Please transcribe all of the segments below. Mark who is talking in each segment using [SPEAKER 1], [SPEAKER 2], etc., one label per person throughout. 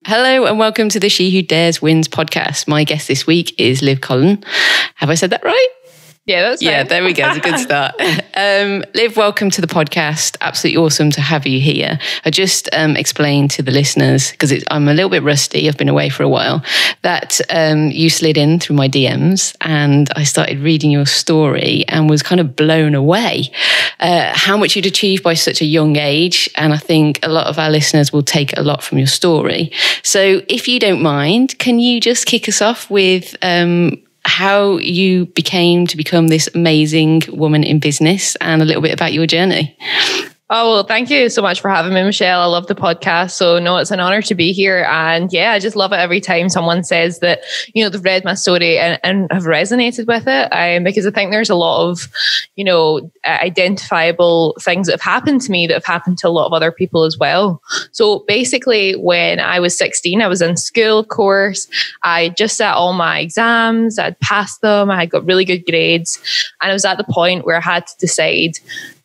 [SPEAKER 1] Hello and welcome to the She Who Dares Wins podcast. My guest this week is Liv Colon. Have I said that right?
[SPEAKER 2] Yeah, that's right.
[SPEAKER 1] Yeah, there we go. It's a good start. Liv, welcome to the podcast. Absolutely awesome to have you here. I just explained to the listeners, because I'm a little bit rusty, I've been away for a while, that you slid in through my DMs and I started reading your story and was kind of blown away how much you'd achieved by such a young age. And I think a lot of our listeners will take a lot from your story. So if you don't mind, can you just kick us off with how you become this amazing woman in business and a little bit about your journey?
[SPEAKER 2] Oh, well, thank you so much for having me, Michelle. I love the podcast. So no, it's an honor to be here. And yeah, I just love it every time someone says that, they've read my story and have resonated with it. Because I think there's a lot of, identifiable things that have happened to me that have happened to a lot of other people as well. So basically when I was 16, I was in school, of course. I just sat all my exams. I'd passed them. I had got really good grades. And I was at the point where I had to decide,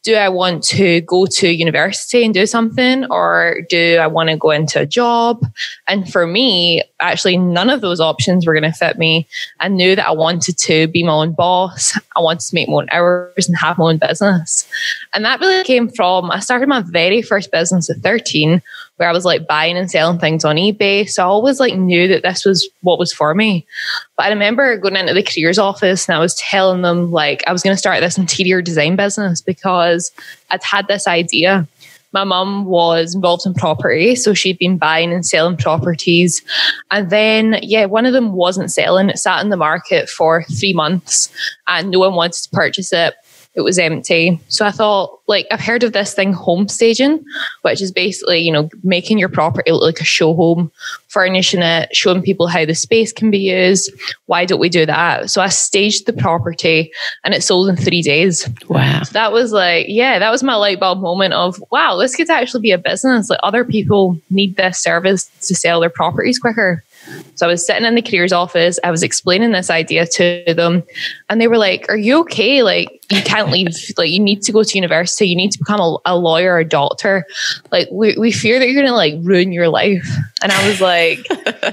[SPEAKER 2] do I want to go to university and do something, or do I want to go into a job? And for me, actually, none of those options were going to fit me. I knew that I wanted to be my own boss. I wanted to make my own hours and have my own business. And that really came from, I started my very first business at 13, where I was like buying and selling things on eBay. So I always knew that this was what was for me. But I remember going into the careers office and I was telling them I was going to start this interior design business because I'd had this idea. My mum was involved in property, so she'd been buying and selling properties. And then, one of them wasn't selling. It sat in the market for 3 months and no one wanted to purchase it. It was empty. So I thought, I've heard of this thing, home staging, which is basically, making your property look like a show home, furnishing it, showing people how the space can be used. Why don't we do that? So I staged the property and it sold in 3 days.
[SPEAKER 1] Wow.
[SPEAKER 2] So that was that was my light bulb moment of, wow, this could actually be a business. Other people need this service to sell their properties quicker. So I was sitting in the careers office. I was explaining this idea to them and they were like, are you okay? You can't leave. You need to go to university. You need to become a lawyer or a doctor. We fear that you're going to ruin your life. And I was like,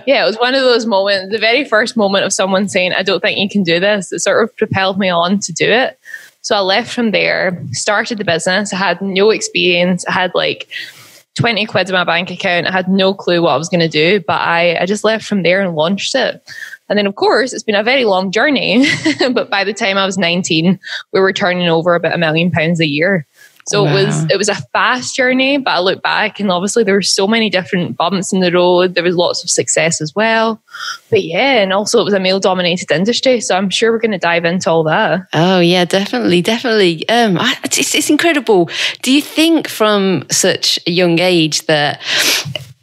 [SPEAKER 2] yeah, it was one of those moments, the very first moment of someone saying, I don't think you can do this. It sort of propelled me on to do it. So I left from there, started the business. I had no experience. I had 20 quid in my bank account. I had no clue what I was going to do, but I just left from there and launched it. And then, of course, it's been a very long journey. But by the time I was 19, we were turning over about £1 million a year. So wow. It was a fast journey, but I look back and obviously there were so many different bumps in the road. There was lots of success as well. But yeah, and also it was a male-dominated industry. So I'm sure we're going to dive into all that.
[SPEAKER 1] Oh yeah, definitely. It's incredible. Do you think from such a young age that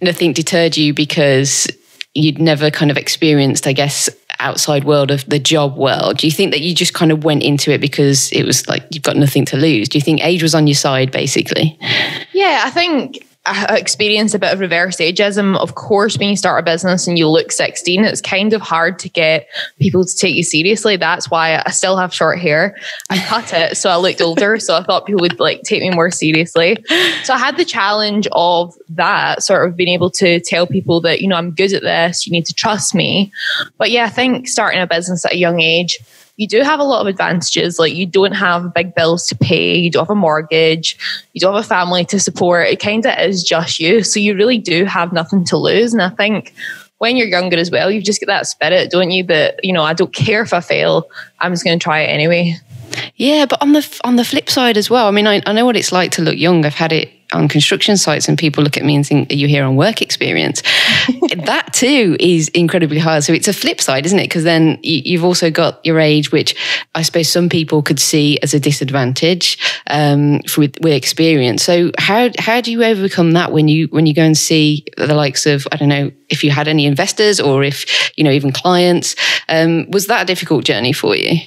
[SPEAKER 1] nothing deterred you because you'd never kind of experienced, I guess, outside world of the job world? Do you think that you just kind of went into it because it was you've got nothing to lose? Do you think age was on your side basically?
[SPEAKER 2] Yeah, I think I experienced a bit of reverse ageism. Of course, when you start a business and you look 16, it's kind of hard to get people to take you seriously. That's why I still have short hair. I cut it so I looked older. So I thought people would take me more seriously. So I had the challenge of that, sort of being able to tell people that, I'm good at this. You need to trust me. But yeah, I think starting a business at a young age, you do have a lot of advantages. You don't have big bills to pay. You don't have a mortgage. You don't have a family to support. It kind of is just you. So you really do have nothing to lose. And I think when you're younger as well, you just get that spirit, don't you? That, I don't care if I fail. I'm just going to try it anyway.
[SPEAKER 1] Yeah, but on the flip side as well, I mean, I know what it's like to look young. I've had it on construction sites and people look at me and think, are you here on work experience? That too is incredibly hard. So it's a flip side, isn't it? Because then you've also got your age, which I suppose some people could see as a disadvantage with experience. So how do you overcome that when you go and see the likes of, I don't know, if you had any investors or if, even clients? Was that a difficult journey for you?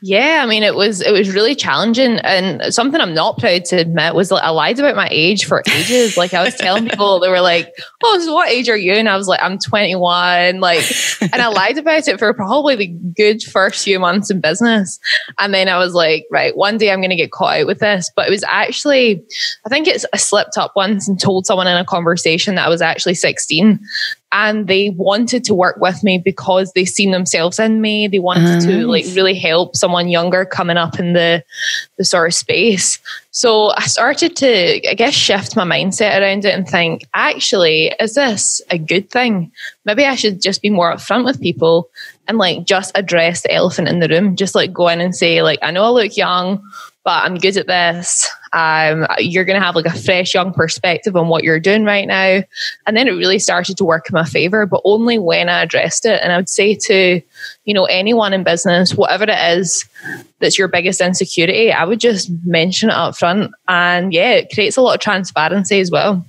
[SPEAKER 2] Yeah, I mean, it was really challenging, and something I'm not proud to admit was that I lied about my age for ages. Like I was telling people, they were like, "Oh, so what age are you?" And I was like, "I'm 21." Like, and I lied about it for probably the good first few months in business, and then I was like, "Right, one day I'm going to get caught out with this." But it was actually, I think I slipped up once and told someone in a conversation that I was actually 16. And they wanted to work with me because they seen themselves in me. They wanted to like really help someone younger coming up in the sort of space. So I started to, I guess, shift my mindset around it and think, actually, is this a good thing? Maybe I should just be more upfront with people and like just address the elephant in the room. Just like go in and say, like, I know I look young, but I'm good at this. You're going to have like a fresh young perspective on what you're doing right now. And then it really started to work in my favor, but only when I addressed it. And I would say to, anyone in business, whatever it is that's your biggest insecurity, I would just mention it up front. And yeah, it creates a lot of transparency as well.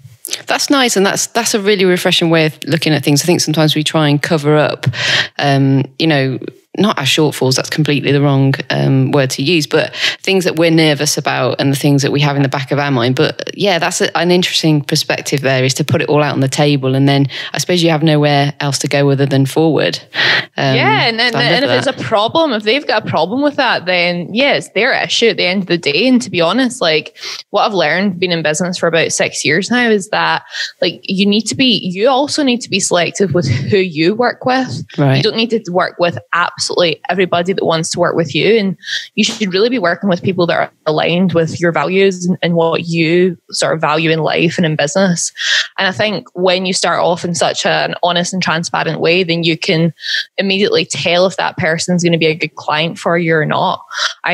[SPEAKER 1] That's nice. And that's a really refreshing way of looking at things. I think sometimes we try and cover up, not our shortfalls, that's completely the wrong word to use, but things that we're nervous about and the things that we have in the back of our mind. But yeah, that's an interesting perspective there, is to put it all out on the table. And then I suppose you have nowhere else to go other than forward.
[SPEAKER 2] And if it's a problem, if they've got a problem with that, then yeah, it's their issue at the end of the day. And to be honest, like what I've learned being in business for about 6 years now is that like you also need to be selective with who you work with. Right. You don't need to work with absolutely everybody that wants to work with you, and you should really be working with people that are aligned with your values and what you sort of value in life and in business. And I think when you start off in such an honest and transparent way, then you can immediately tell if that person's going to be a good client for you or not.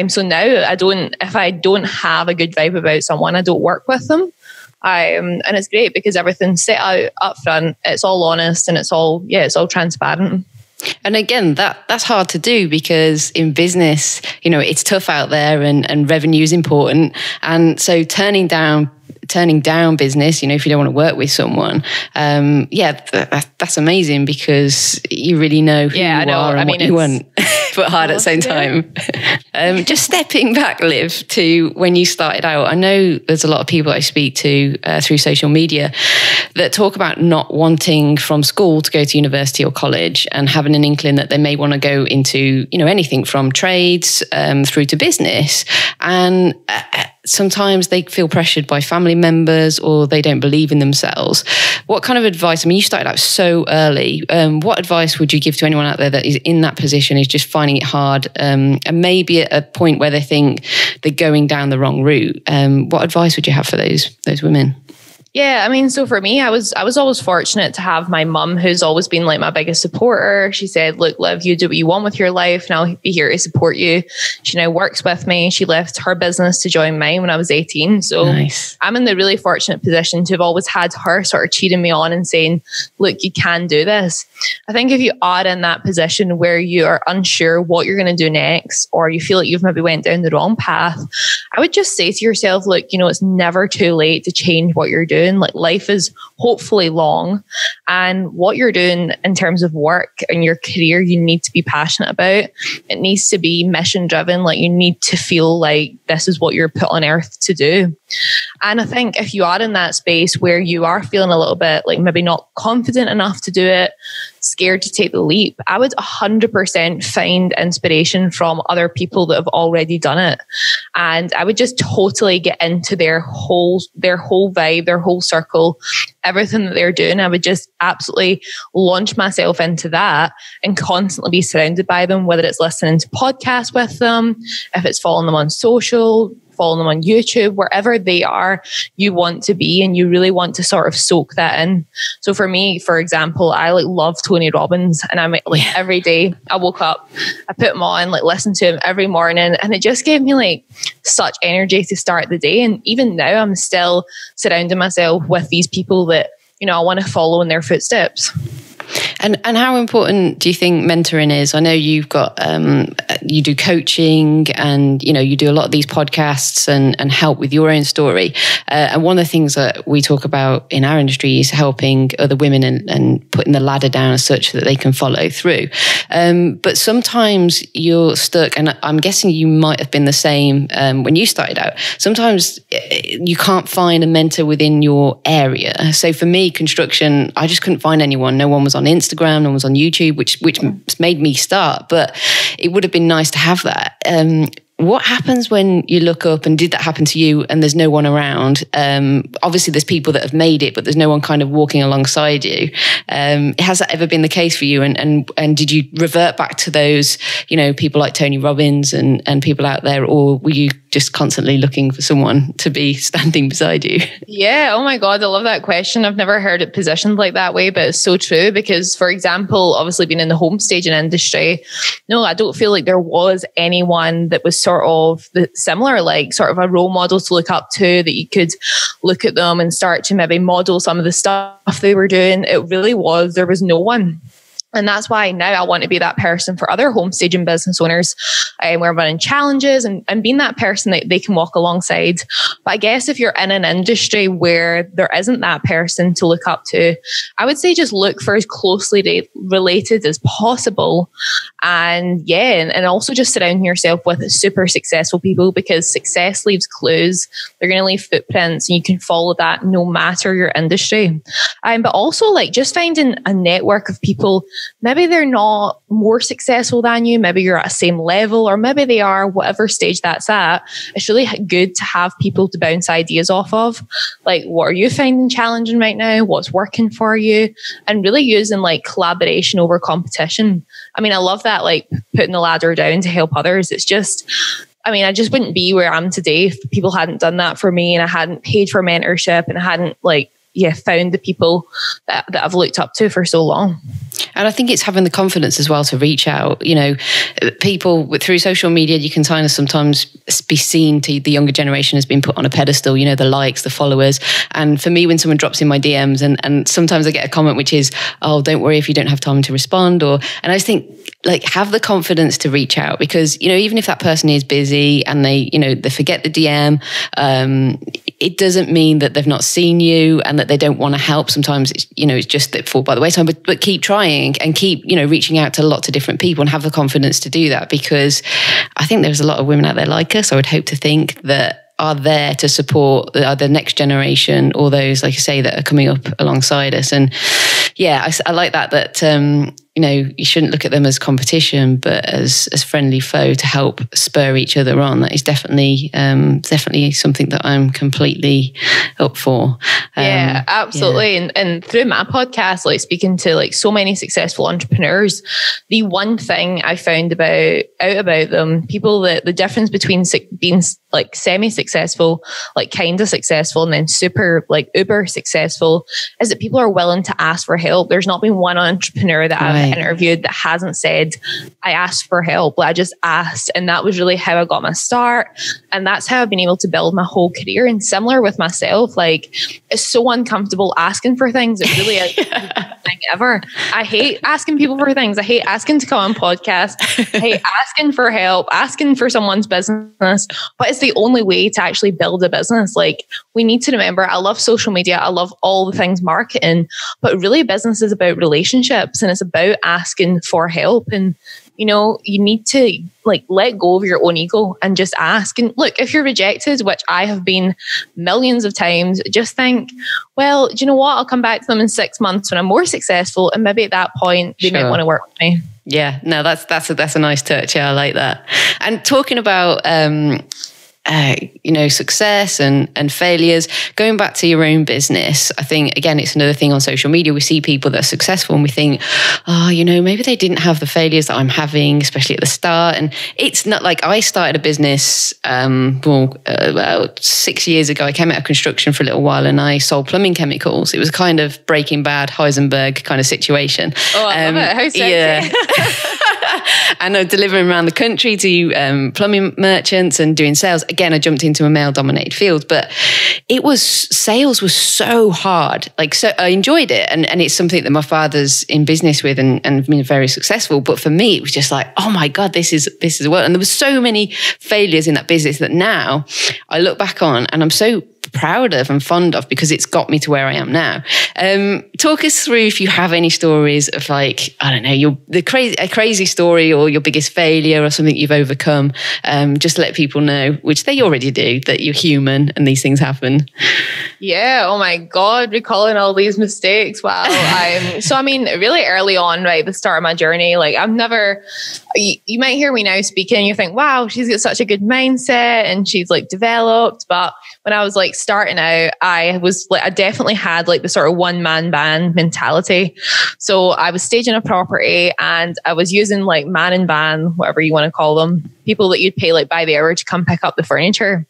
[SPEAKER 2] So now if I don't have a good vibe about someone, I don't work with them. And it's great because everything's set out up front. It's all honest and it's all transparent.
[SPEAKER 1] And again, that's hard to do because in business, it's tough out there and revenue is important. And so turning down business, if you don't want to work with someone, that's amazing because you really know who you are and what you want, but hard at the same time. Just stepping back, Liv, to when you started out, I know there's a lot of people I speak to through social media that talk about not wanting from school to go to university or college and having an inkling that they may want to go into, anything from trades through to business. And sometimes they feel pressured by family members or they don't believe in themselves. What kind of advice, you started out so early. What advice would you give to anyone out there that is in that position, is just finding it hard and maybe at a point where they think they're going down the wrong route? What advice would you have for those women?
[SPEAKER 2] Yeah, so for me, I was always fortunate to have my mum, who's always been like my biggest supporter. She said, look, Liv, you do what you want with your life and I'll be here to support you. She now works with me. She left her business to join mine when I was 18. So nice. I'm in the really fortunate position to have always had her sort of cheating me on and saying, look, you can do this. I think if you are in that position where you are unsure what you're going to do next, or you feel like you've maybe went down the wrong path, I would just say to yourself, look, it's never too late to change what you're doing. Like life is hopefully long, and what you're doing in terms of work and your career, you need to be passionate about. It needs to be mission driven. Like you need to feel like this is what you're put on earth to do. And I think if you are in that space where you are feeling a little bit like maybe not confident enough to do it, scared to take the leap, I would 100% find inspiration from other people that have already done it. And I would just totally get into their whole vibe, their whole circle, everything that they're doing. I would just absolutely launch myself into that and constantly be surrounded by them, whether it's listening to podcasts with them, if it's following them on social, following them on YouTube, wherever they are, you want to be, and you really want to sort of soak that in. So for me, for example, I love Tony Robbins, and I'm every day I woke up, I put him on, listen to him every morning, and it just gave me such energy to start the day. And even now I'm still surrounding myself with these people that, I want to follow in their footsteps.
[SPEAKER 1] And how important do you think mentoring is? I know you've got, you do coaching and, you do a lot of these podcasts and help with your own story. And one of the things that we talk about in our industry is helping other women and putting the ladder down as such that they can follow through. But sometimes you're stuck, and I'm guessing you might have been the same when you started out. Sometimes you can't find a mentor within your area. So for me, construction, I just couldn't find anyone. No one was on Instagram, no one was on YouTube, which made me start. But it would have been nice to have that. What happens when you look up, and did that happen to you, and there's no one around? Obviously, there's people that have made it, but there's no one kind of walking alongside you. Has that ever been the case for you? And did you revert back to those, people like Tony Robbins and people out there, or were you just constantly looking for someone to be standing beside you?
[SPEAKER 2] Yeah. Oh my God. I love that question. I've never heard it positioned like that way, but it's so true because, for example, obviously being in the home staging industry, no, I don't feel like there was anyone that was sort of similar, like sort of a role model to look up to, that you could look at them and start to maybe model some of the stuff they were doing. It really was, there was no one. And that's why now I want to be that person for other home staging business owners. We're running challenges and being that person that they can walk alongside. But I guess if you're in an industry where there isn't that person to look up to, I would say just look for as closely related as possible. And and also just surround yourself with super successful people, because success leaves clues. They're going to leave footprints and you can follow that no matter your industry. But also just finding a network of people. Maybe they're not more successful than you. Maybe you're at the same level, or maybe they are, whatever stage that's at. It's really good to have people to bounce ideas off of. Like, what are you finding challenging right now? What's working for you? And really using collaboration over competition. I mean, I love that, putting the ladder down to help others. It's just, I just wouldn't be where I am today if people hadn't done that for me, and I hadn't paid for mentorship, and I hadn't found the people that I've looked up to for so long.
[SPEAKER 1] And I think it's having the confidence as well to reach out. People through social media, you can kind of sometimes be seen to the younger generation as being put on a pedestal, the likes, the followers. And for me, when someone drops in my DMs and sometimes I get a comment which is, oh, don't worry if you don't have time to respond. And I just think, have the confidence to reach out, because, even if that person is busy and they forget the DM, it doesn't mean that they've not seen you and that they don't want to help. Sometimes it's just that fall by the wayside, but keep trying and keep, reaching out to lots of different people and have the confidence to do that, because I think there's a lot of women out there like us. I would hope to think that are there to support the next generation, or those, like you say, that are coming up alongside us. And I like that you shouldn't look at them as competition, but as friendly foe to help spur each other on. That is definitely something that I'm completely up for.
[SPEAKER 2] Absolutely. Yeah. And through my podcast, speaking to so many successful entrepreneurs, the one thing I found about them, people, that the difference between being semi-successful, kind of successful, and then super uber successful, is that people are willing to ask for help. There's not been one entrepreneur that I've interviewed that hasn't said, I asked for help. I just asked. And that was really how I got my start. And that's how I've been able to build my whole career. And similar with myself, it's so uncomfortable asking for things. It really is the thing ever. I hate asking people for things. I hate asking to come on podcasts. I hate asking for help, asking for someone's business. But it's the only way to actually build a business. We need to remember, I love social media. I love all the things marketing, but really business is about relationships, and it's about asking for help. And you need to let go of your own ego and just ask. And look, if you're rejected, which I have been millions of times, just think, well, do you know what? I'll come back to them in 6 months when I'm more successful, and maybe at that point they might want to work with me.
[SPEAKER 1] Yeah, no, that's a nice touch. Yeah, I like that. And talking about success and failures, going back to your own business, I think, again, it's another thing on social media. We see people that are successful and we think, maybe they didn't have the failures that I'm having, especially at the start. And it's not like I started a business about 6 years ago. I came out of construction for a little while and I sold plumbing chemicals. It was kind of Breaking Bad, Heisenberg kind of situation.
[SPEAKER 2] Oh, I love it. How sexy.
[SPEAKER 1] Yeah. And delivering around the country to plumbing merchants and doing sales. Again, I jumped into a male-dominated field, but sales was so hard. Like, so I enjoyed it, and it's something that my father's in business with and been very successful. But for me, it was just like, oh my God, this is a world. And there was so many failures in that business that now I look back on and I'm so proud of and fond of, because it's got me to where I am now. Talk us through, if you have any stories of, like, I don't know, a crazy story or your biggest failure or something you've overcome. Just let people know, which they already do, that you're human and these things happen.
[SPEAKER 2] Yeah. Oh my God. Recalling all these mistakes. Wow. So, I mean, really early on, right, the start of my journey, like you might hear me now speaking and you think, wow, she's got such a good mindset and she's like developed. But when I was like starting out, I definitely had like the sort of one-man band mentality. So I was staging a property and I was using like man and van, whatever you want to call them, people that you'd pay like by the hour to come pick up the furniture.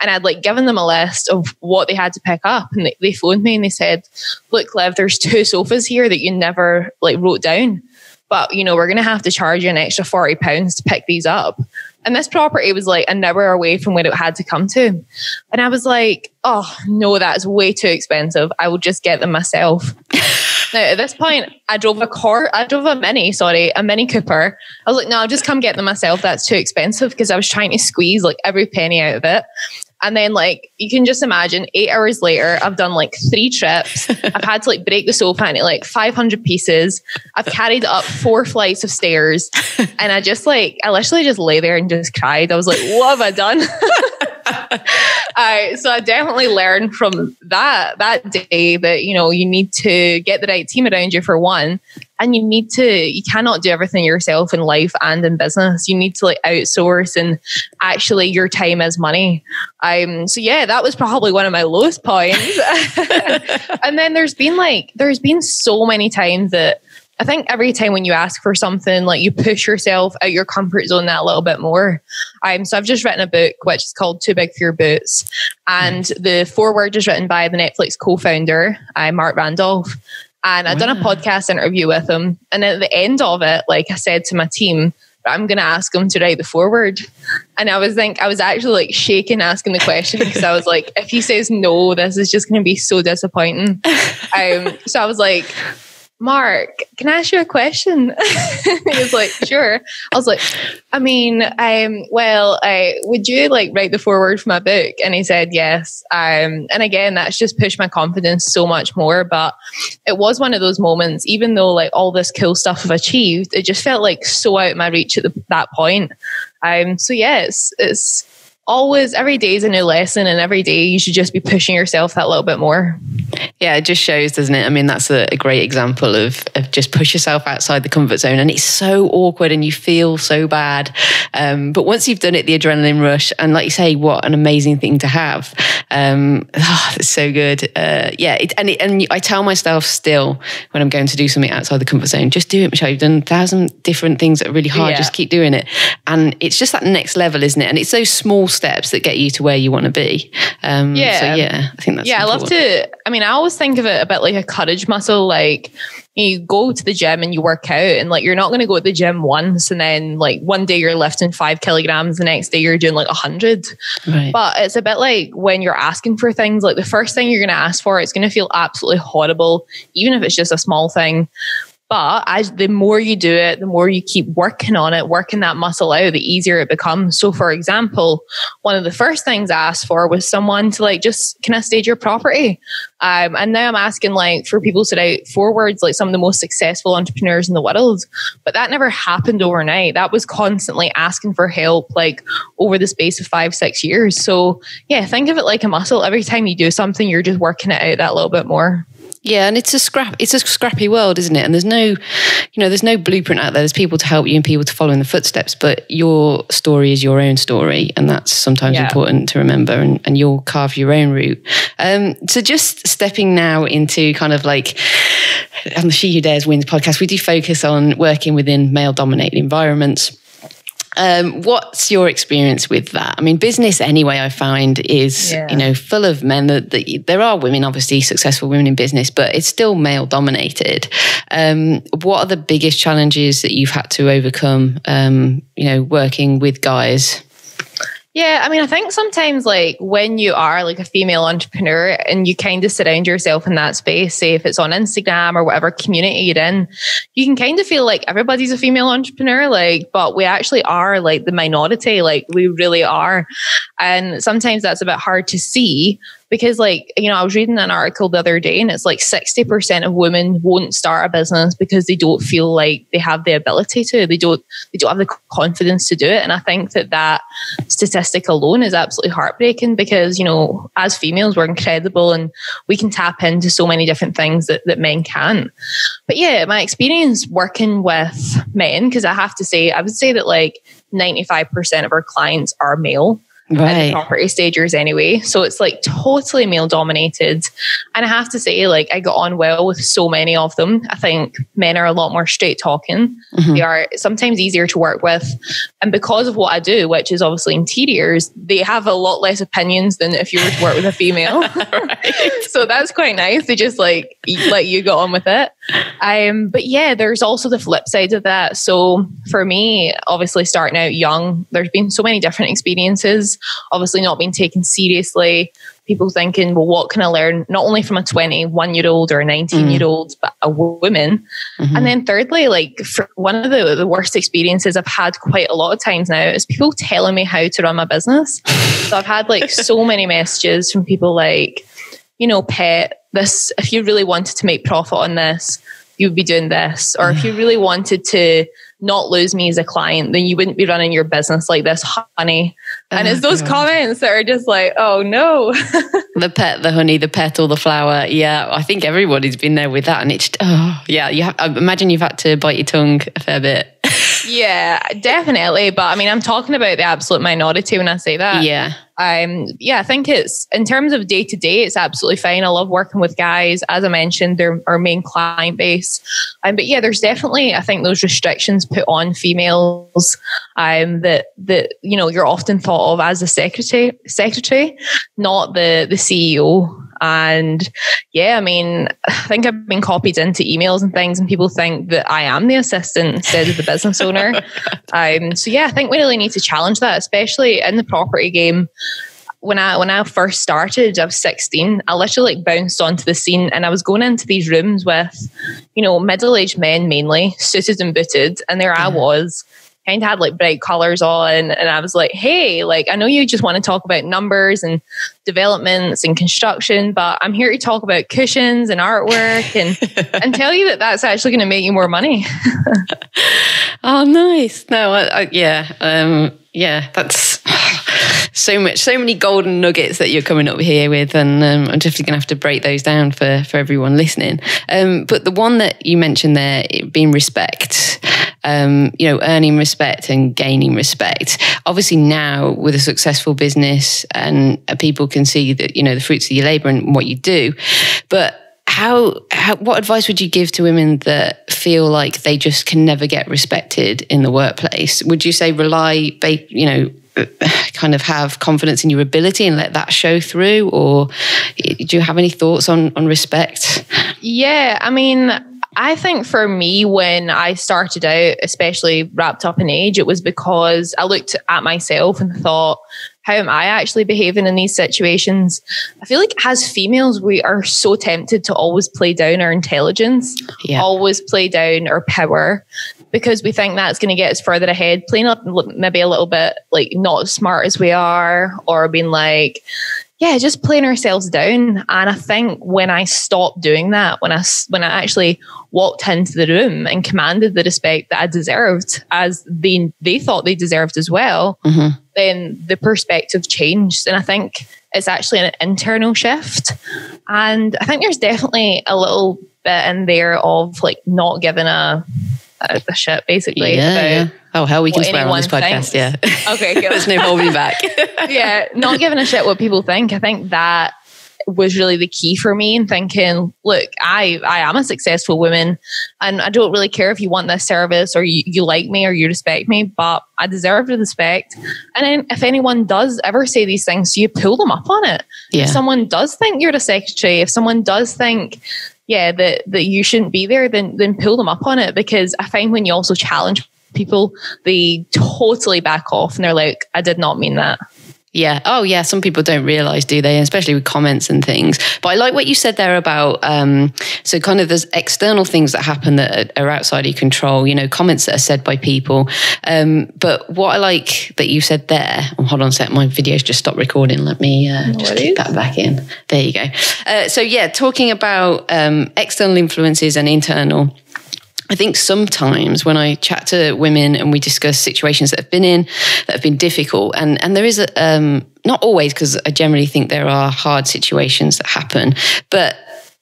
[SPEAKER 2] And I'd like given them a list of what they had to pick up. And they phoned me and they said, look, Liv, there's 2 sofas here that you never like wrote down. But, you know, we're going to have to charge you an extra £40 to pick these up. And this property was like an hour away from where it had to come to. And I was like, oh, no, that's way too expensive. I will just get them myself. Now, at this point, I drove a Mini Cooper. I was like, no, I'll just come get them myself. That's too expensive, because I was trying to squeeze like every penny out of it. And then, like, you can just imagine 8 hours later, I've done like 3 trips. I've had to like break the sofa into like 500 pieces. I've carried it up 4 flights of stairs. And I literally just lay there and just cried. I was like, what have I done? So I definitely learned from that day that, you know, you need to get the right team around you, for one. And you cannot do everything yourself in life and in business. You need to like outsource, and actually your time is money. So yeah, that was probably one of my lowest points. And then there's been so many times that I think every time when you ask for something, like you push yourself out your comfort zone that little bit more. So I've just written a book which is called Too Big for Your Boots. And the foreword is written by the Netflix co-founder, Mark Randolph. And I'd done a podcast interview with him. And at the end of it, like I said to my team, I'm going to ask him to write the foreword. And I was actually like shaking asking the question, because I was like, if he says no, this is just going to be so disappointing. So I was like, Mark, can I ask you a question? He was like, sure. I was like, I mean, would you like write the foreword for my book? And he said, yes. And again, that's just pushed my confidence so much more. But it was one of those moments, even though like all this cool stuff I've achieved, it just felt like so out of my reach at that point. So yeah, it's always, every day is a new lesson, and every day you should just be pushing yourself that little bit more.
[SPEAKER 1] Yeah, it just shows, doesn't it? I mean, that's a great example of just push yourself outside the comfort zone, and it's so awkward and you feel so bad. But once you've done it, the adrenaline rush, and like you say, what an amazing thing to have. It's so good. And I tell myself still when I'm going to do something outside the comfort zone, just do it, Michelle. You've done 1,000 different things that are really hard. Yeah. Just keep doing it. And it's just that next level, isn't it? And it's those small steps that get you to where you want to be. I think that's important.
[SPEAKER 2] I love to, I always think of it a bit like a courage muscle. Like you go to the gym and you work out, and like you're not going to go to the gym once and then like one day you're lifting 5 kilograms, the next day you're doing like 100. Right. But it's a bit like when you're asking for things, like the first thing you're going to ask for, it's going to feel absolutely horrible, even if it's just a small thing. But the more you do it, the more you keep working on it, working that muscle out, the easier it becomes. So for example, one of the first things I asked for was someone to like, just, can I stage your property? And now I'm asking like for people to write forewords, like some of the most successful entrepreneurs in the world. But that never happened overnight. That was constantly asking for help, like over the space of 5-6 years. So yeah, think of it like a muscle. Every time you do something, you're just working it out that little bit more.
[SPEAKER 1] Yeah, and it's a scrappy world, isn't it? And there's no blueprint out there. There's people to help you and people to follow in the footsteps, but your story is your own story, and that's sometimes important to remember, and you'll carve your own route. So just stepping now into kind of like on the She Who Dares Wins podcast, we do focus on working within male-dominated environments. What's your experience with that? I mean, business anyway, I find is, full of men. There are women, obviously successful women in business, but it's still male dominated. What are the biggest challenges that you've had to overcome, working with guys?
[SPEAKER 2] Yeah, I mean, I think sometimes like when you are like a female entrepreneur and you kind of surround yourself in that space, say if it's on Instagram or whatever community you're in, you can kind of feel like everybody's a female entrepreneur, but we actually are like the minority, like we really are. And sometimes that's a bit hard to see because I was reading an article the other day and it's like 60% of women won't start a business because they don't feel like they have the ability to, they don't have the confidence to do it. And I think that statistic alone is absolutely heartbreaking because, as females, we're incredible and we can tap into so many different things that men can't. But yeah, my experience working with men, because I would say that like 95% of our clients are male. Right. At the property stagers anyway. So it's like totally male dominated. And I have to say, like, I got on well with so many of them. I think men are a lot more straight talking. Mm-hmm. They are sometimes easier to work with. And because of what I do, which is obviously interiors, they have a lot less opinions than if you were to work with a female. Right. So that's quite nice. They just let you get on with it. But yeah, there's also the flip side of that. So for me, obviously starting out young, there's been so many different experiences. Obviously not being taken seriously, people thinking, well, what can I learn not only from a 21-year-old or a 19-year-old, but a woman? Mm-hmm. And then thirdly, like for one of the worst experiences I've had quite a lot of times now is people telling me how to run my business. So I've had like so many messages from people like, Pet, this, if you really wanted to make profit on this, you would be doing this. Or if you really wanted to not lose me as a client, then you wouldn't be running your business like this, honey. And it's those comments that are just like, oh no.
[SPEAKER 1] The pet, the honey, the petal, the flower. Yeah, I think everybody's been there with that. And it's, I imagine you've had to bite your tongue a fair bit.
[SPEAKER 2] Yeah, definitely. But I mean, I'm talking about the absolute minority when I say that.
[SPEAKER 1] Yeah.
[SPEAKER 2] I think it's, in terms of day to day, it's absolutely fine. I love working with guys. As I mentioned, they're our main client base. But yeah, there's definitely, I think, those restrictions put on females that you're often thought of as a secretary, not the CEO. And yeah, I mean, I think I've been copied into emails and things and people think that I am the assistant instead of the business owner. So yeah, I think we really need to challenge that, especially in the property game. When I first started, I was 16, I literally bounced onto the scene and I was going into these rooms with, middle-aged men mainly, suited and booted. And there I was, kind of had like bright colors on. And I was like, hey, like, I know you just want to talk about numbers and developments and construction, but I'm here to talk about cushions and artwork and tell you that that's actually going to make you more money.
[SPEAKER 1] Oh, nice. No, that's so many golden nuggets that you're coming up here with, and I'm definitely going to have to break those down for everyone listening. But the one that you mentioned there, being respect, earning respect and gaining respect. Obviously now with a successful business and people can see that, the fruits of your labor and what you do, but what advice would you give to women that feel like they just can never get respected in the workplace? Would you say kind of have confidence in your ability and let that show through? Or do you have any thoughts on respect?
[SPEAKER 2] Yeah, I mean, I think for me, when I started out, especially wrapped up in age, it was because I looked at myself and thought, how am I actually behaving in these situations? I feel like as females, we are so tempted to always play down our intelligence, always play down our power, because we think that's going to get us further ahead, playing up maybe a little bit like not as smart as we are, or being like, just playing ourselves down. And I think when I stopped doing that, when I actually walked into the room and commanded the respect that I deserved, as they thought they deserved as well, then the perspective changed. And I think it's actually an internal shift. And I think there's definitely a little bit in there of like not giving a shit, basically.
[SPEAKER 1] Yeah. Oh, hell, we can swear on this podcast. Thinks. Yeah.
[SPEAKER 2] Okay, good.
[SPEAKER 1] There's no holding back.
[SPEAKER 2] Yeah, not giving a shit what people think. I think that was really the key for me in thinking, look, I am a successful woman, and I don't really care if you want this service or you like me or you respect me, but I deserve the respect. And then if anyone does ever say these things, you pull them up on it.
[SPEAKER 1] Yeah.
[SPEAKER 2] If someone does think you're the secretary, if someone does think, that you shouldn't be there, then pull them up on it. Because I find when you also challenge people, they totally back off and they're like, I did not mean that.
[SPEAKER 1] Yeah. Oh, yeah. Some people don't realize, do they? Especially with comments and things. But I like what you said there about, so kind of there's external things that happen that are outside of your control, comments that are said by people. But what I like that you said there, hold on a sec, my video's just stopped recording. Let me just kick that back in. There you go. So yeah, talking about external influences and internal. I think sometimes when I chat to women and we discuss situations that have been difficult, and there is not always, because I generally think there are hard situations that happen, but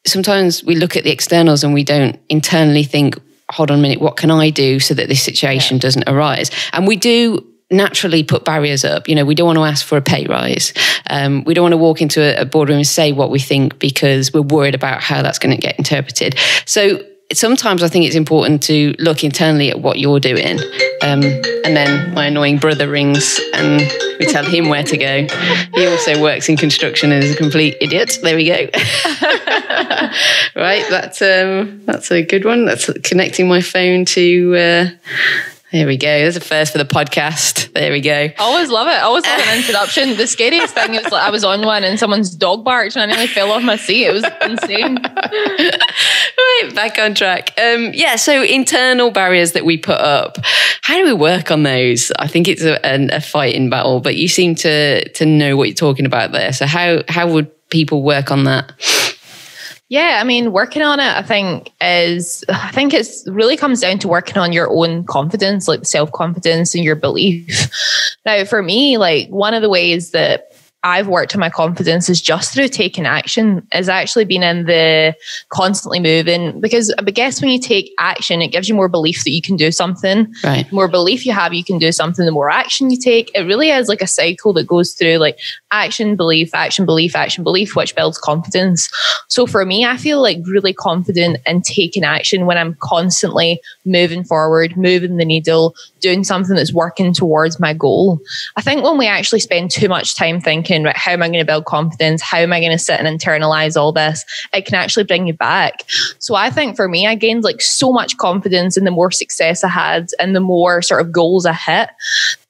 [SPEAKER 1] sometimes we look at the externals and we don't internally think, hold on a minute, what can I do so that this situation doesn't arise? And we do naturally put barriers up. We don't want to ask for a pay rise. We don't want to walk into a boardroom and say what we think because we're worried about how that's going to get interpreted. So sometimes I think it's important to look internally at what you're doing. And then my annoying brother rings and we tell him where to go. He also works in construction and is a complete idiot. There we go. Right, that's a good one. That's connecting my phone to... There we go. There's a first for the podcast. There we go.
[SPEAKER 2] Always love it. Always love an interruption. The scariest thing is I was on one and someone's dog barked and I nearly fell off my seat. It was insane.
[SPEAKER 1] Right, back on track. So internal barriers that we put up. How do we work on those? I think it's a fighting battle, but you seem to know what you're talking about there. So how would people work on that?
[SPEAKER 2] Yeah, I mean, working on it, I think it's really comes down to working on your own confidence, like self-confidence and your belief. Now, for me, like one of the ways that I've worked on my confidence is just through taking action, is actually being in the constantly moving. Because I guess when you take action, it gives you more belief that you can do something.
[SPEAKER 1] Right.
[SPEAKER 2] The more belief you have, you can do something. The more action you take, it really is like a cycle that goes through like action, belief, action, belief, action, belief, which builds confidence. So for me, I feel like really confident in taking action when I'm constantly moving forward, moving the needle, doing something that's working towards my goal. I think when we actually spend too much time thinking, right, how am I going to build confidence? How am I going to sit and internalize all this? It can actually bring you back. So I think for me, I gained like so much confidence in the more success I had and the more sort of goals I hit.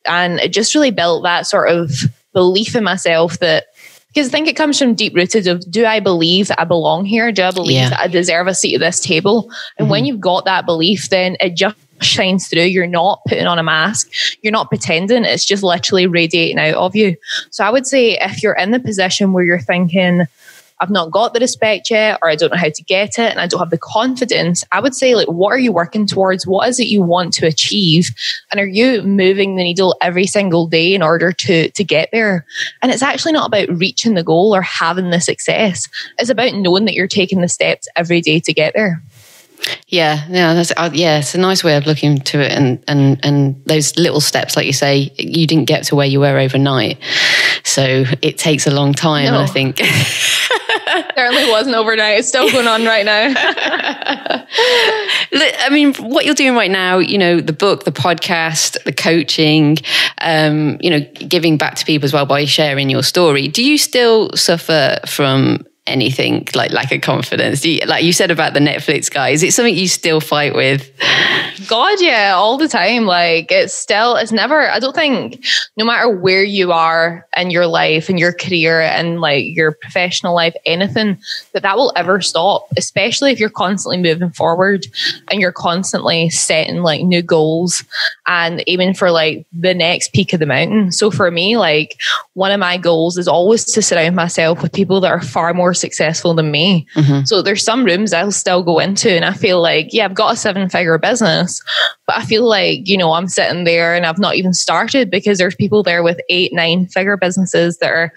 [SPEAKER 2] And it just really built that sort of belief in myself that, because I think it comes from deep rooted of, do I believe that I belong here? Do I believe that I deserve a seat at this table? And when you've got that belief, then it just shines through. You're not putting on a mask. You're not pretending. It's just literally radiating out of you. So I would say if you're in the position where you're thinking, I've not got the respect yet, or I don't know how to get it, and I don't have the confidence, I would say, like, what are you working towards? What is it you want to achieve? And are you moving the needle every single day in order to get there? And it's actually not about reaching the goal or having the success. It's about knowing that you're taking the steps every day to get there.
[SPEAKER 1] Yeah, it's a nice way of looking to it, and those little steps, like you say, you didn't get to where you were overnight, so it takes a long time. No. I think
[SPEAKER 2] certainly wasn't overnight. It's still going on right now.
[SPEAKER 1] I mean, what you're doing right now, the book, the podcast, the coaching, giving back to people as well by sharing your story. Do you still suffer from anything like lack of confidence? Like you said about the Netflix guy, is it something you still fight with?
[SPEAKER 2] God, yeah, all the time. Like it's never, I don't think, no matter where you are in your life and your career and like your professional life, anything, that will ever stop, especially if you're constantly moving forward and you're constantly setting like new goals and aiming for like the next peak of the mountain. So for me, like one of my goals is always to surround myself with people that are far more successful than me. Mm-hmm. So there's some rooms I'll still go into and I feel like, yeah, I've got a 7-figure business, but I feel like, I'm sitting there and I've not even started because there's people there with 8-9-figure businesses that are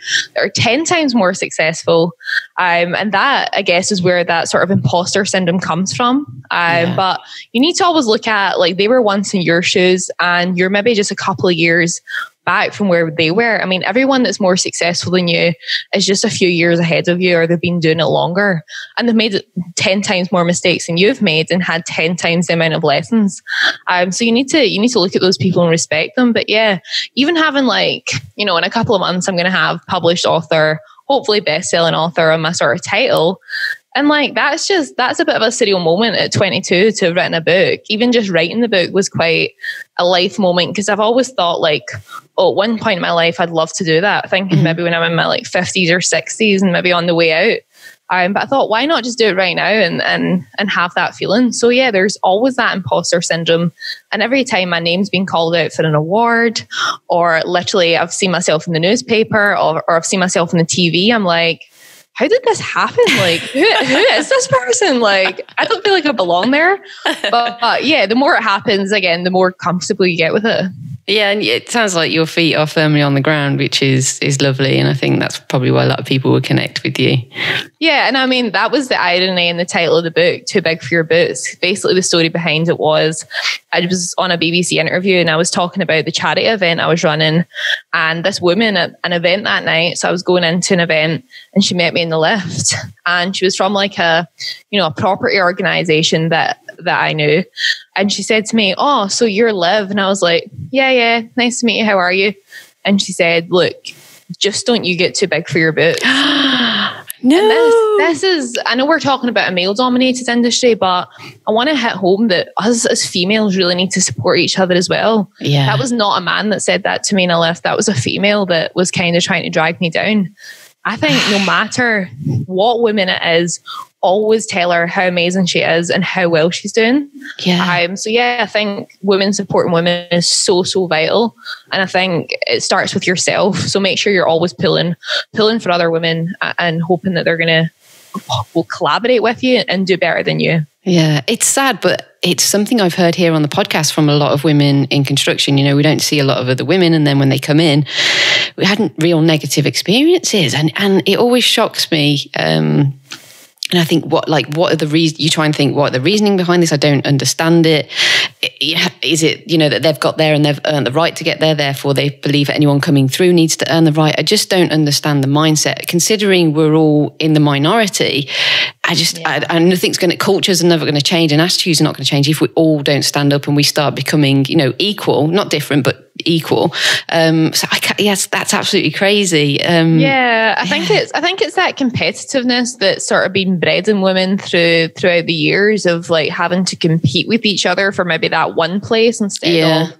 [SPEAKER 2] 10 times more successful. And that, I guess, is where that sort of imposter syndrome comes from. But you need to always look at, like, they were once in your shoes and you're maybe just a couple of years back from where they were. I mean, everyone that's more successful than you is just a few years ahead of you, or they've been doing it longer, and they've made 10 times more mistakes than you've made and had 10 times the amount of lessons. So you need to look at those people and respect them. But yeah, even having like, you know, in a couple of months, I'm going to have published author, hopefully best-selling author on my sort of title. And like, that's a bit of a surreal moment at 22 to have written a book. Even just writing the book was quite a life moment, because I've always thought like, oh, at one point in my life, I'd love to do that. Thinking maybe when I'm in my like 50s or 60s and maybe on the way out. But I thought, why not just do it right now and have that feeling? So yeah, there's always that imposter syndrome. And every time my name's been called out for an award, or literally I've seen myself in the newspaper, or I've seen myself on the TV, I'm like, how did this happen? Like, who is this person? Like, I don't feel like I belong there. But yeah, the more it happens, again, the more comfortable you get with it.
[SPEAKER 1] Yeah, and it sounds like your feet are firmly on the ground, which is lovely. And I think that's probably why a lot of people will connect with you.
[SPEAKER 2] Yeah, and I mean, that was the irony in the title of the book, Too Big for Your Boots. Basically, the story behind it was, I was on a BBC interview and I was talking about the charity event I was running. And this woman at an event that night, so I was going into an event and she met me in the lift. And she was from like a property organisation that I knew. And she said to me, "Oh, so you're Liv?" And I was like, yeah, nice to meet you. How are you? And she said, "Look, just don't you get too big for your boots."
[SPEAKER 1] No.
[SPEAKER 2] This is, I know we're talking about a male-dominated industry, but I want to hit home that us as females really need to support each other as well.
[SPEAKER 1] Yeah.
[SPEAKER 2] That was not a man that said that to me in a lift. That was a female that was kind of trying to drag me down. I think no matter what woman it is, always tell her how amazing she is and how well she's doing.
[SPEAKER 1] Yeah.
[SPEAKER 2] So yeah, I think women supporting women is so vital. And I think it starts with yourself. So make sure you're always pulling for other women and hoping that they're will collaborate with you and do better than you.
[SPEAKER 1] Yeah, it's sad, but it's something I've heard here on the podcast from a lot of women in construction. You know, we don't see a lot of other women, and then when they come in, we hadn't real negative experiences, and it always shocks me. And I think what are the reasons? You try and think, what are the reasoning behind this? I don't understand it. Is it, that they've got there and they've earned the right to get there, therefore they believe anyone coming through needs to earn the right? I just don't understand the mindset. Considering we're all in the minority, I nothing's cultures are never going to change, and attitudes are not going to change if we all don't stand up and we start becoming, equal, not different, but equal. Yes, that's absolutely crazy.
[SPEAKER 2] I think it's that competitiveness that's sort of been bred in women throughout the years of like having to compete with each other for maybe that one place instead of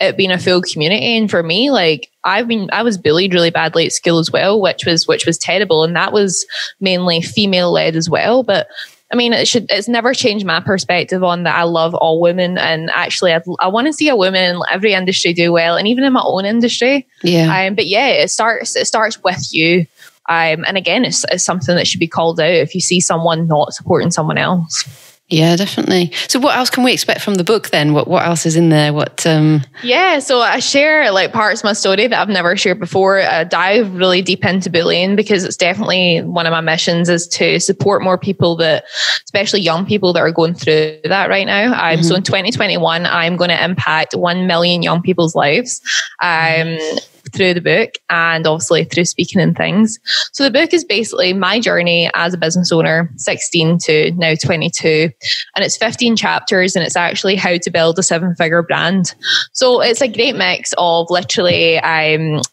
[SPEAKER 2] it being a full community. And for me, like I was bullied really badly at school as well, which was terrible, and that was mainly female led as well. But I mean, it's never changed my perspective on that. I love all women, and actually, I want to see a woman in every industry do well, and even in my own industry. Yeah. But yeah, it starts with you. And again, it's something that should be called out if you see someone not supporting someone else.
[SPEAKER 1] Yeah, definitely. So what else can we expect from the book then? What else is in there?
[SPEAKER 2] Yeah, so I share like parts of my story that I've never shared before. I dive really deep into bullying because it's definitely one of my missions is to support more people especially young people that are going through that right now. So in 2021, I'm going to impact 1 million young people's lives. Through the book and obviously through speaking and things. So the book is basically my journey as a business owner, 16 to now 22. And it's 15 chapters, and it's actually how to build a 7-figure brand. So it's a great mix of literally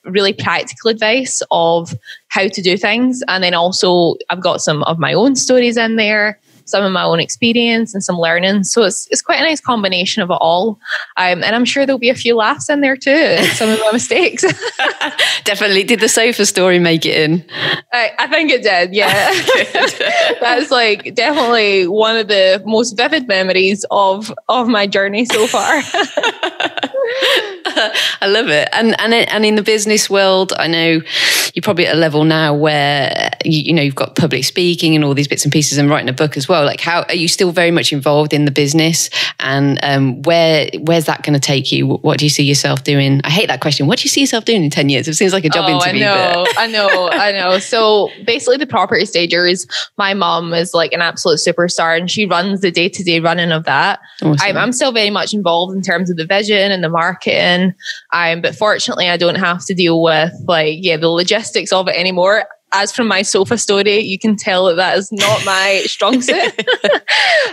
[SPEAKER 2] really practical advice of how to do things. And then also I've got some of my own stories in there, some of my own experience and some learning. So it's quite a nice combination of it all. And I'm sure there'll be a few laughs in there too, some of my mistakes.
[SPEAKER 1] Definitely. Did the sofa story make it in?
[SPEAKER 2] I think it did, yeah. That's like definitely one of the most vivid memories of my journey so far.
[SPEAKER 1] I love it. And in the business world, I know you're probably at a level now where you've got public speaking and all these bits and pieces and writing a book as well. Like, how are you still very much involved in the business, and where's that going to take you? What do you see yourself doing? I hate that question. What do you see yourself doing in 10 years? It seems like a job interview.
[SPEAKER 2] I know. So basically the Property Stagers, my mom is like an absolute superstar, and she runs the day-to-day running of that. Awesome. I'm still very much involved in terms of the vision and the marketing. But fortunately I don't have to deal with the logistics of it anymore. As from my sofa story, you can tell that is not my strong suit.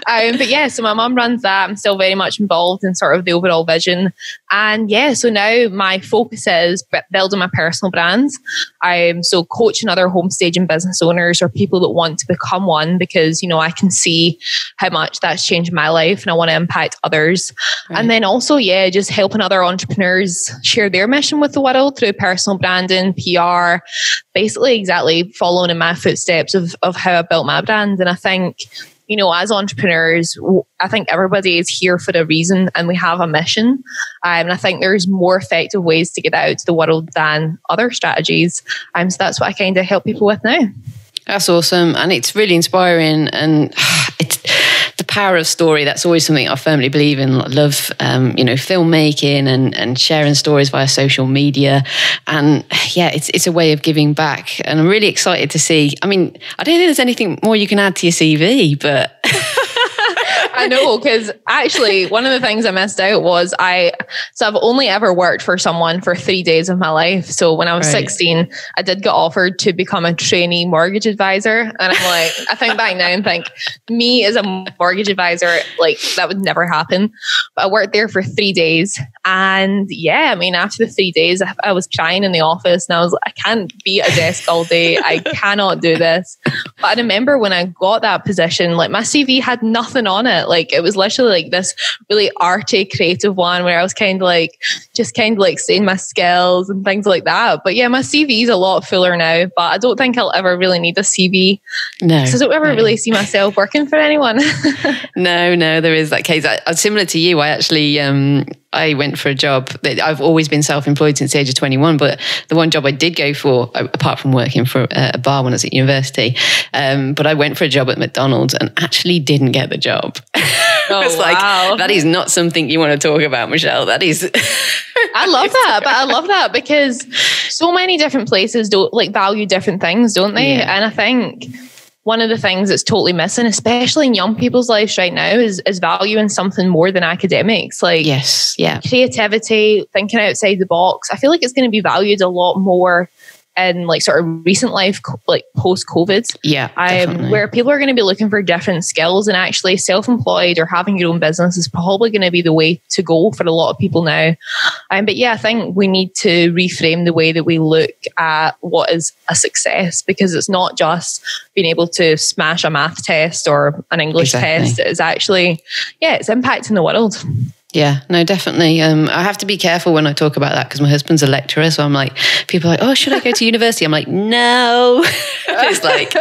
[SPEAKER 2] But yeah, so my mum runs that. I'm still very much involved in sort of the overall vision. And yeah, so now my focus is building my personal brands. I'm so coaching other home staging business owners or people that want to become one, because, I can see how much that's changed my life and I want to impact others. Right. And then also, just helping other entrepreneurs share their mission with the world through personal branding, PR, basically exactly following in my footsteps of how I built my brand. And I think, as entrepreneurs, I think everybody is here for a reason and we have a mission. And I think there's more effective ways to get out to the world than other strategies. So that's what I kind of help people with now.
[SPEAKER 1] That's awesome. And it's really inspiring. And it's the power of story. That's always something I firmly believe in. I love, filmmaking and sharing stories via social media. And it's a way of giving back. And I'm really excited to see. I mean, I don't think there's anything more you can add to your CV, but...
[SPEAKER 2] I know, because actually one of the things I missed out was I've only ever worked for someone for 3 days of my life. So when I was 16, I did get offered to become a trainee mortgage advisor. And I'm like, I think back now and think, me as a mortgage advisor, like that would never happen. But I worked there for 3 days. And after the 3 days, I was crying in the office and I was like, I can't be at a desk all day. I cannot do this. But I remember when I got that position, like my CV had nothing on it. Like it was literally like this really arty, creative one where I was kind of saying my skills and things like that. But yeah, my CV is a lot fuller now, but I don't think I'll ever really need a CV. No. So I don't ever really see myself working for anyone.
[SPEAKER 1] No, there is that case. Similar to you, I actually... I went for a job that I've always been self-employed since the age of 21, but the one job I did go for, apart from working for a bar when I was at university, but I went for a job at McDonald's and actually didn't get the job. It's wow. That is not something you want to talk about, Michelle. That is...
[SPEAKER 2] I love that because so many different places value different things, don't they? Yeah. And I think... one of the things that's totally missing, especially in young people's lives right now, is valuing something more than academics. Like creativity, thinking outside the box. I feel like it's going to be valued a lot more in sort of recent life, post-COVID. Yeah, where people are going to be looking for different skills, and actually self-employed or having your own business is probably going to be the way to go for a lot of people now. But I think we need to reframe the way that we look at what is a success, because it's not just being able to smash a math test or an English test. It's actually, it's impacting the world.
[SPEAKER 1] Yeah, no, definitely. I have to be careful when I talk about that because my husband's a lecturer. So I'm like, people are like, oh, should I go to university? I'm like, no. It's like,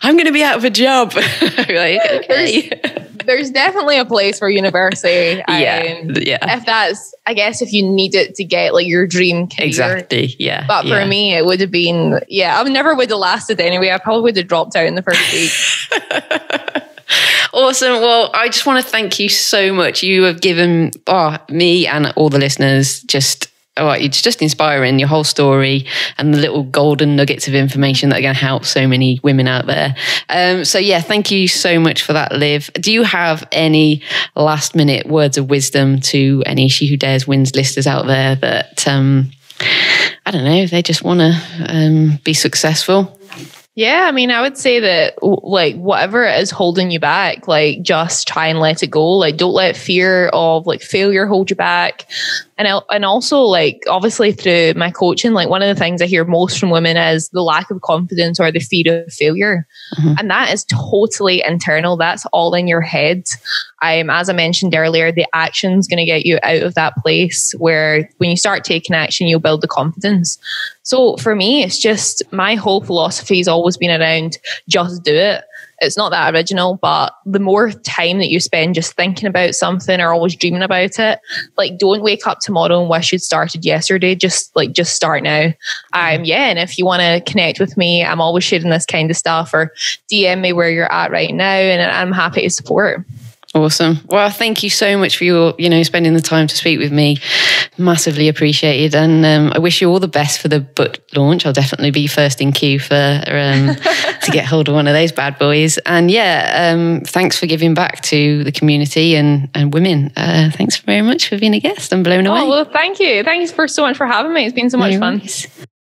[SPEAKER 1] I'm going to be out of a job. Like, okay.
[SPEAKER 2] There's definitely a place for university. If that's, I guess, if you need it to get your dream career.
[SPEAKER 1] Exactly, yeah.
[SPEAKER 2] But for me, it would have been, I never would have lasted anyway. I probably would have dropped out in the first week.
[SPEAKER 1] Awesome. Well, I just want to thank you so much. You have given me and all the listeners it's just inspiring, your whole story and the little golden nuggets of information that are going to help so many women out there. Thank you so much for that, Liv. Do you have any last minute words of wisdom to any She Who Dares Wins listeners out there that, I don't know, they just want to be successful?
[SPEAKER 2] Yeah, I would say that whatever it is holding you back, just try and let it go. Don't let fear of failure hold you back. And also obviously through my coaching, one of the things I hear most from women is the lack of confidence or the fear of failure. Mm-hmm. And that is totally internal. That's all in your head. As I mentioned earlier, the action's going to get you out of that place where when you start taking action, you'll build the confidence. So for me, it's just my whole philosophy has always been around just do it. it's not that original, but the more time that you spend just thinking about something or always dreaming about it, like don't wake up tomorrow and wish you'd started yesterday. Just start now. And if you want to connect with me, I'm always sharing this kind of stuff, or DM me where you're at right now, and I'm happy to support.
[SPEAKER 1] Awesome. Well, thank you so much for your, spending the time to speak with me. Massively appreciated. And I wish you all the best for the book launch. I'll definitely be first in queue for to get hold of one of those bad boys. And thanks for giving back to the community and women. Thanks very much for being a guest. I'm blown away.
[SPEAKER 2] Oh, well, thank you. Thanks so much for having me. It's been so much fun.